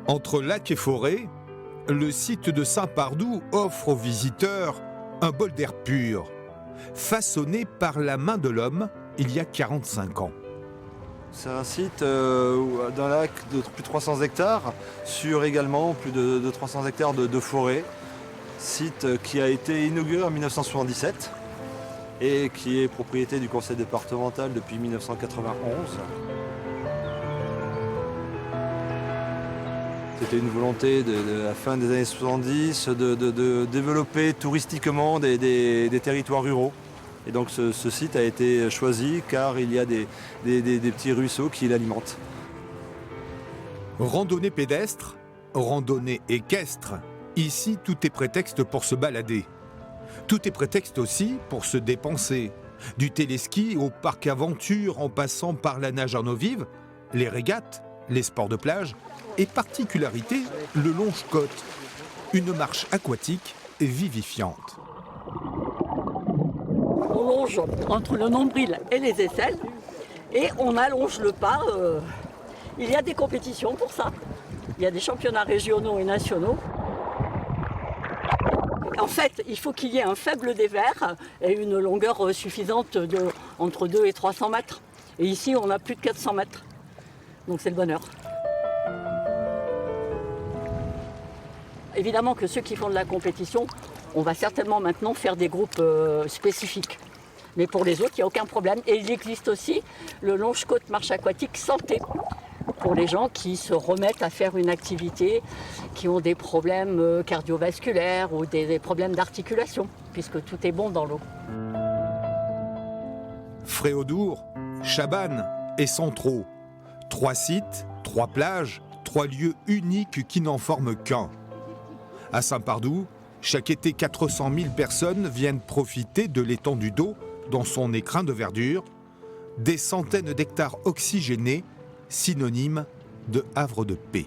Entre lac et forêt, le site de Saint-Pardoux offre aux visiteurs un bol d'air pur, façonné par la main de l'homme il y a 45 ans. C'est un site d'un lac de plus de 300 hectares, sur également plus de 300 hectares de forêt. Site qui a été inauguré en 1977 et qui est propriété du conseil départemental depuis 1991. C'était une volonté de la fin des années 70 de développer touristiquement des territoires ruraux. Et donc ce site a été choisi car il y a des petits ruisseaux qui l'alimentent. Randonnée pédestre, randonnée équestre, ici tout est prétexte pour se balader. Tout est prétexte aussi pour se dépenser. Du téléski au parc aventure en passant par la nage en eau vive, les régates, les sports de plage et particularité le longe-côte, une marche aquatique vivifiante. On longe entre le nombril et les aisselles et on allonge le pas. Il y a des compétitions pour ça. Il y a des championnats régionaux et nationaux. En fait, il faut qu'il y ait un faible dévers et une longueur suffisante entre 2 et 300 mètres. Et ici, on a plus de 400 mètres. Donc c'est le bonheur. Évidemment que ceux qui font de la compétition, on va certainement maintenant faire des groupes spécifiques. Mais pour les autres, il n'y a aucun problème. Et il existe aussi le longe-côte marche aquatique santé, pour les gens qui se remettent à faire une activité, qui ont des problèmes cardiovasculaires ou des problèmes d'articulation, puisque tout est bon dans l'eau. Fréaudour, Chabannes et Centraux. 3 sites, 3 plages, 3 lieux uniques qui n'en forment qu'un. À Saint-Pardoux, chaque été, 400 000 personnes viennent profiter de l'étendue d'eau dans son écrin de verdure, des centaines d'hectares oxygénés, synonyme de havre de paix.